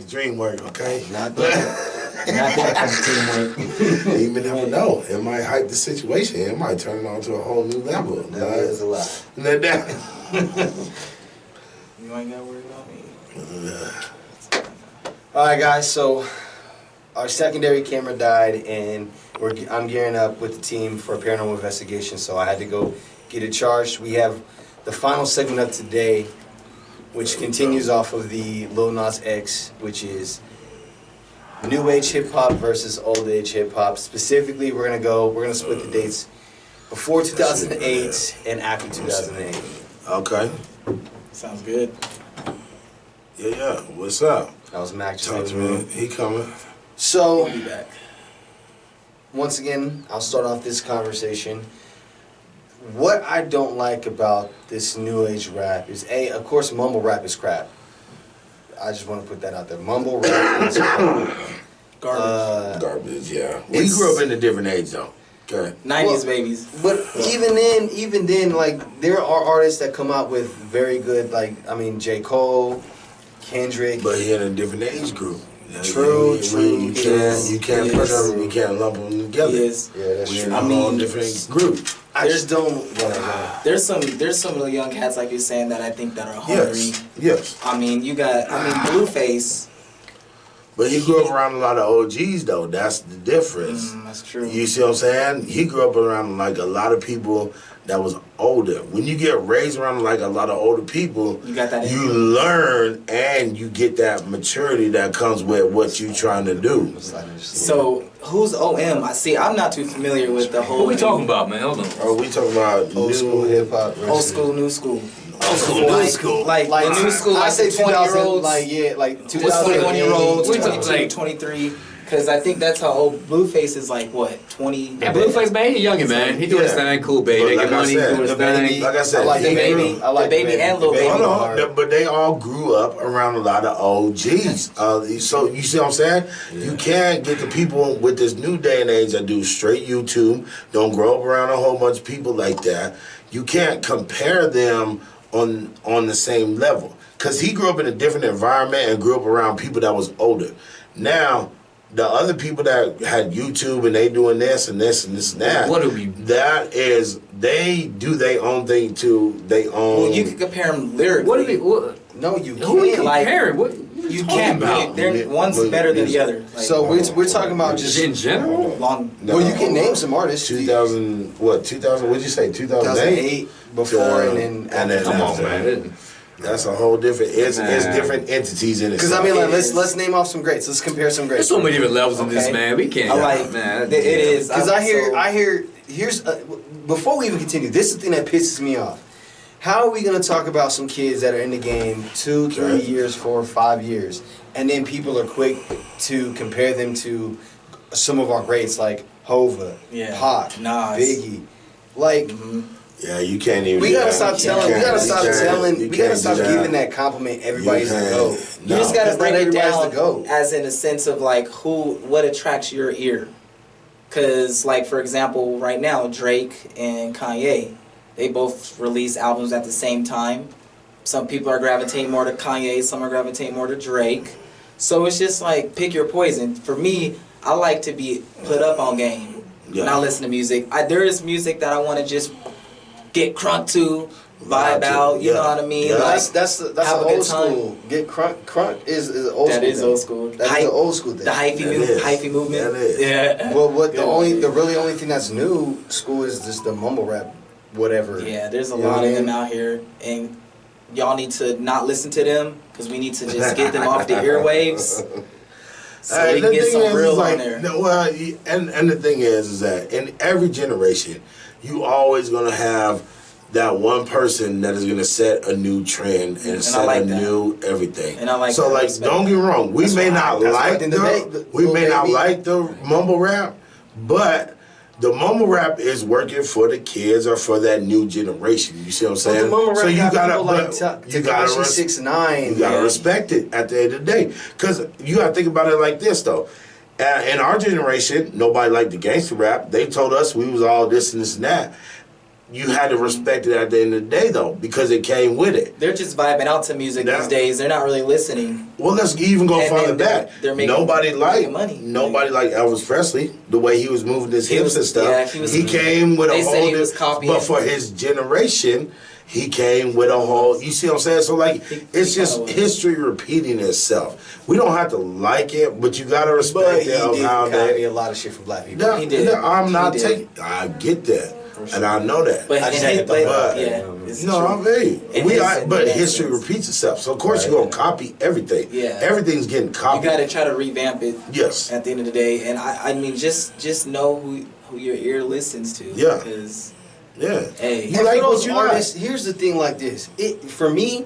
make the dream work, okay? Not that. Not that kind of teamwork. You never know. It might hype the situation. It might turn it on to a whole new level. That is a lot. You ain't gotta worry about me. All right, guys. So our secondary camera died, and I'm gearing up with the team for a paranormal investigation. So I had to go get it charged. We have the final segment of today, which continues off of the Lil Nas X, which is new age hip hop versus old age hip hop. Specifically, we're gonna split the dates before 2008 and after 2008. Okay. Sounds good. Yeah. What's up? That was Mac. Talk to me. He coming. So, We'll be back. once again, I'll start off this conversation. What I don't like about this new age rap is, of course, mumble rap is crap. I just want to put that out there. Mumble rap is crap. Garbage. Garbage, yeah. We grew up in a different age, though. Okay. 90s babies. But even then, like, there are artists that come out with very good, like, I mean, J. Cole, Kendrick. But he in a different age group. True. You can't put them, you can't lump them together. Yes. Yeah, that's We're true. in a whole different group. I just don't. Yeah. There's some of the young cats like you're saying that I think that are hungry. Yes. I mean, Blueface. But he grew up around a lot of OGs, though. That's the difference. That's true. You see what I'm saying? He grew up around like a lot of people that was older. When you get raised around like a lot of older people, You got that you influence. learn and you get that maturity that comes with what you're trying to do. So who's OM? I'm not too familiar with the whole. What we talking about, man? Hold on. Oh, we talking about Old school hip hop. Old school, new school. Old school, new school. Like the new school, I like say the 20-year-olds. like What's 2000. 21-year-olds, Wait, 22, like- 23. Because I think that's how old Blueface is, like, what, 20? Yeah, Blueface, man, he youngin', man. He doing his Yeah. thing, cool, baby. But They like get I money, said, doing his the thing. Like I said, I like he the grew- baby. I like The Baby and Lil Baby. Hold hard. on, but they all grew up around a lot of OGs. So you see what I'm saying? Yeah. You can't get the people with this new day and age that do straight YouTube, don't grow up around a whole bunch of people like that. You can't compare them on the same level. Because he grew up in a different environment and grew up around people that was older. Now, the other people that had YouTube and they doing this and this and this and that, What do we? that is, they do their own thing too. They own. Well, you can compare them lyrically. What do we? What? No, you Who we can't. comparing? What? You can't. about? One's better than the other. Like, So we're talking about just In general? long. No. Well, you can name some artists. 2000, what, 2000, what'd you say, 2008? 2008 before and then And then Come on, after. man. That's a whole different, it's Man. different entities in it. Because I mean, like, It is. let's name off some greats. Let's compare some greats. There's so many different levels in this, Okay. man. We can't. I like man. it is Because I hear. Here's before we even continue. This is the thing that pisses me off. How are we gonna talk about some kids that are in the game 2, 3 Right. years, 4, 5 years, and then people are quick to compare them to some of our greats like Hova, Yeah. Pac, Nas. Biggie, like. Yeah, you can't even. We do gotta that. stop You telling. We can't- gotta you stop can't- telling. you We gotta can't stop do giving that compliment. Everybody's the can't. GOAT. You just gotta Because break not it everybody's down the GOAT. as in a sense of like what attracts your ear. Cause like for example, right now Drake and Kanye, they both release albums at the same time. Some people are gravitating more to Kanye, some are gravitating more to Drake. So it's just like pick your poison. For me, I like to be put up on game. Yeah. When I listen to music, there is music that I want to just get crunk to, vibe out. You know what I mean? Yeah. Like, That's the have a good old time. school. Get crunk is an old That school. is thing. old school. That's the old school thing. The hyphy movement. That is. Yeah. Well, what Good the one. really only thing that's new school is just the mumble rap, whatever. Yeah, there's a You know lot what I of them mean? out here, and y'all need to not listen to them because we need to just get them off the airwaves. So we the can get thing some is, real like, on there. no, well, and the thing is that in every generation, you always gonna have that one person that is gonna set a new trend and I set like a that. new everything. And I like so that. I like, respect don't that. get me wrong, we That's may why- not that's why like in the debate, we Lil may not Baby- like the mumble rap, but the mumble rap is working for the kids or for that new generation. You see what I'm But saying? the mumble rap so you got gotta, people like you gotta Tekashi 6ix9ine. you gotta man. respect it at the end of the day. Because you gotta think about it like this, though. In our generation, nobody liked the gangster rap. They told us we was all this and this and that. you had to respect it at the end of the day, though, because it came with it. They're just vibing out to music Yeah. these days. They're not really listening. Well, let's even go And farther they're- back. they're making- Nobody making money. like Elvis Presley, the way he was moving his hips was- and stuff. yeah, he came with they a said whole he was di- copying. but for his generation, he came with a whole. You see what I'm saying? So like, it's he just kinda was. history repeating itself. We don't have to like it, but you gotta respect But he it of did how copy they. a lot of shit from black people. No, He did. no, I'm not He did. taking. I get that, and I know that. But, I just and had he- to throw it but out there, yeah, you know what I mean? it's No, true. I'm very. It We is are, in but that history sense. repeats itself. So of course Right. you're gonna copy everything. Yeah. Everything's getting You copied. got to try to revamp it. Yes. At the end of the day, and I mean, just know who your ear listens to. Yeah. Because Yeah. hey, You And like for what those you artists, here's the thing like this. For me,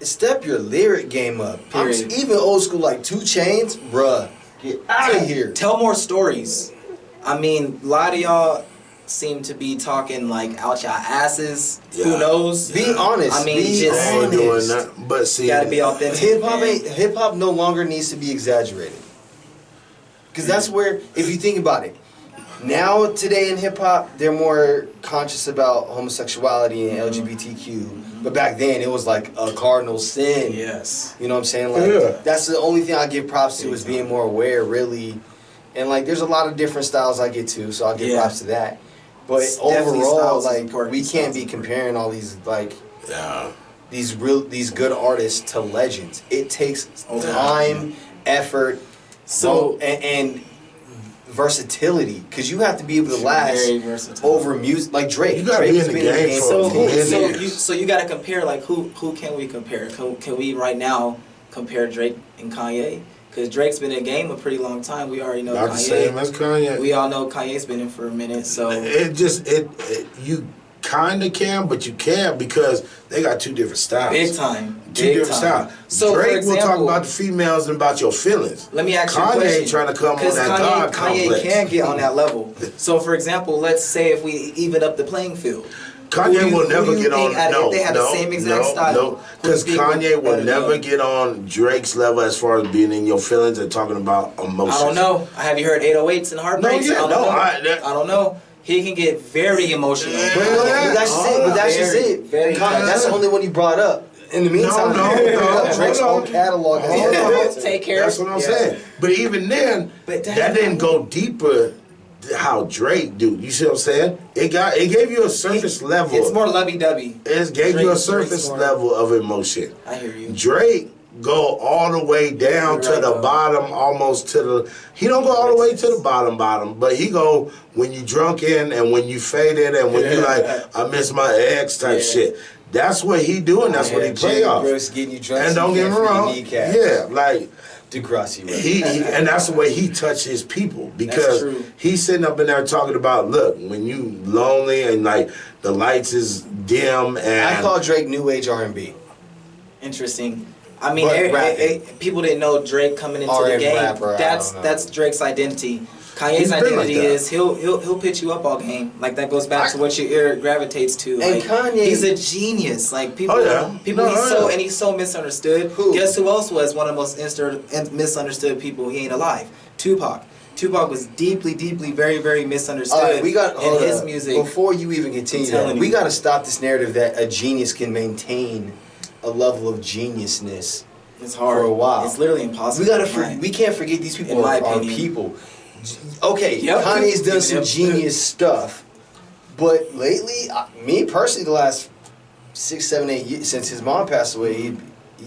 step your lyric game up. Period. Even old school like 2 Chainz, bruh, get out of here. tell more stories. I mean, a lot of y'all seem to be talking like out your asses. Yeah. Who knows? Be honest. I mean, be just- I ain't doing honest. that. But see, Gotta be authentic. Hip hop no longer needs to be exaggerated. Because that's where, if you think about it, now today in hip hop, they're more conscious about homosexuality and LGBTQ. But back then, it was like a cardinal sin. Yes. You know what I'm saying? Like Yeah. that's the only thing I give props to is being more aware, really. And like, there's a lot of different styles I get to, so I'll give Yeah. props to that. But Definitely overall, styles is like important. we can't be Styles is comparing all these like yeah. these good artists to legends. It takes time, effort, So and versatility, because you have to be able to last very versatile. over music. Like Drake, You gotta Drake be has in the been game for So a minute. so you got to compare like who can we compare? Can we right now compare Drake and Kanye? Because Drake's been in the game a pretty long time. We already know Not the same Kanye. as Kanye. We all know Kanye's been in for a minute. So it you kind of can, but you can't because they got 2 different styles. big time, Two big different time. styles. So Drake for will talk example, about the females and about your feelings. let me ask you a Kanye question. ain't trying to come on 'Cause that God Kanye complex. can get on that level. So for example, let's say if we even up the playing field. Kanye will never get on. If they had the same exact style, no, because who do you think Kanye will better never than? get on Drake's level as far as being in your feelings and talking about emotions. I don't know. Have you heard 808s and Heartbreaks? No, yeah, I don't no, know. I- I don't know. He can get very emotional. Yeah. But that's just it. But that's just Very, it. very That's the much. only one you brought up. In the meantime, Drake's hold whole on. catalog. has Hold been- on. Take care. That's what I'm Yeah. saying. But even then, But that didn't go deeper. How Drake do? You see what I'm saying? It gave you a surface level. It's more lovey-dovey. It gave you a Drake's surface more- level of emotion. I hear you. Drake go all the way down to You're right, the though. bottom, almost to the. He don't go all the way to the bottom, but he go when you drunk in and when you faded and when you like, I miss my ex type Yeah. shit. That's what he doing. That's what he play Jimmy off. Brooks getting you drunk. And so don't you get me can't wrong, forget kneecap. yeah, like Degrassi, right? he and that's the way he touch his people because true. he's sitting up in there talking about, look, when you lonely and like the lights is dim and I call Drake new age R&B. Interesting. I mean, But rapping. people didn't know Drake coming into the R&B game. rapper, I That's don't know. that's Drake's identity. He's Kanye's been like identity that. is he'll pitch you up all game. Like that goes back to what your ear gravitates to. And Like, Kanye- he's a genius. Like people, Oh, yeah. people. No, he's oh, so yeah. and he's so misunderstood. Who? Guess who else was one of the most misunderstood people? He ain't alive. Tupac. Tupac was deeply, very, very misunderstood. All right, we got in hold his up. music. Before you even continue, I'm telling that, we you. got to stop this narrative that a genius can maintain a level of geniusness. It's hard for a while. It's literally impossible. We gotta to find. we can't forget these people In my are opinion. people. Okay, Yep. Kanye's done some Yep. genius stuff, but lately, me personally, the last 6, 7, 8 years since his mom passed away,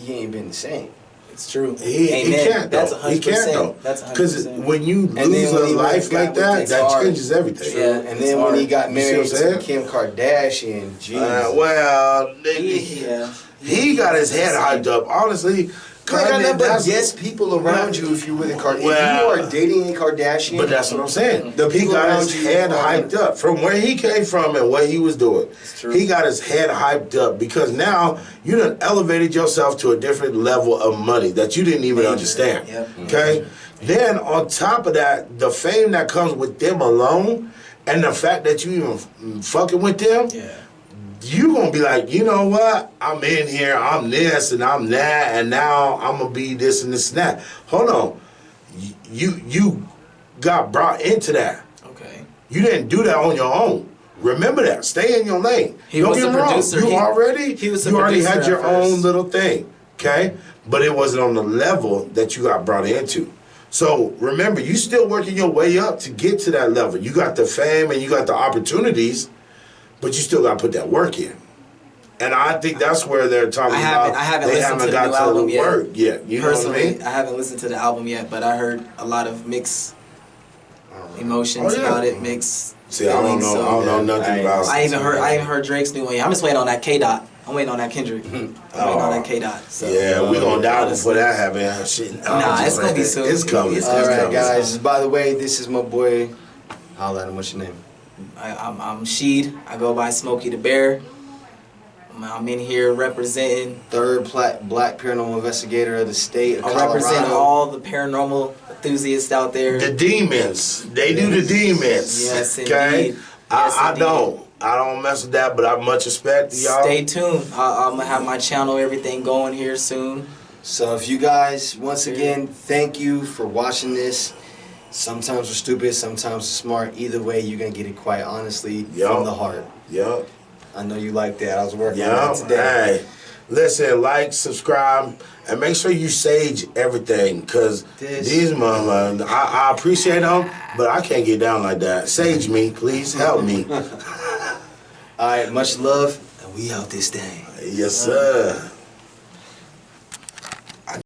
he ain't been the same. It's true. He Amen. can't That's though. 100%. He can't though. That's Because 100%. when you then lose when a he life got like with that, It's that hard. changes everything. Yeah. And it's then when he hard. got You see what married I'm to saying? Kim Kardashian, jeez. Well, Yeah. he got his head hyped up. Honestly, You ain't got Kanye, nothing but that's- yes people around you if you're with a Kardashian. Well, if you are dating a Kardashian, But that's what I'm saying. The He people got around his you head are- hyped up from where he came from and what he was doing. true. He got his head hyped up because now you done elevated yourself to a different level of money that you didn't even Major. understand. Yep. Okay? Then on top of that, the fame that comes with them alone and the fact that you even fucking with them, Yeah. you gonna be like, you know what? I'm in here, I'm this and I'm that, and now I'm gonna be this and this and that. Hold on. You got brought into that. Okay. You didn't do that on your own. Remember that. Stay in your lane. He Don't was get a me wrong. producer. You He already was a you already producer had your at first. own little thing, okay? But it wasn't on the level that you got brought into. So remember, you still working your way up to get to that level. You got the fame and you got the opportunities, but you still got to put that work in. And I think that's where they're talking about. I haven't they listened haven't to the got new to album the yet. work yet. You know what I Personally, mean? I haven't listened to the album yet, but I heard a lot of mixed emotions Oh, yeah. about it, mixed See, I don't feelings. know. So I don't know nothing about. I even heard Drake's new one. I'm just waiting on that K Dot. I'm waiting on that Kendrick. I'm waiting on that K Dot. So. Yeah, we gonna die before that happens. Shit, no, I'm Nah, just it's gonna be playing. soon. It's coming. It's All right, coming. guys. By the way, this is my boy. Holla at him. What's your name? I'm Sheed. I go by Smokey the Bear. I'm in here representing. Third black paranormal investigator of the state of I Colorado. represent all the paranormal enthusiasts out there. The demons. They do the demons. Yes, Okay. indeed. Yes, I indeed. don't. I don't mess with that, but I much respect to y'all. Stay tuned. I'm gonna have my channel, everything going here soon. So if you guys, once again, thank you for watching this. Sometimes we're stupid, sometimes we're smart. Either way, you're gonna get it quite honestly from the heart. Yup. I know you like that. I was working on Yup. that today. Hey, listen, like, subscribe, and make sure you sage everything, because these motherfuckers, I appreciate them, but I can't get down like that. Sage me, please. Help me. All right, much love, and we out this thing. Yes, sir.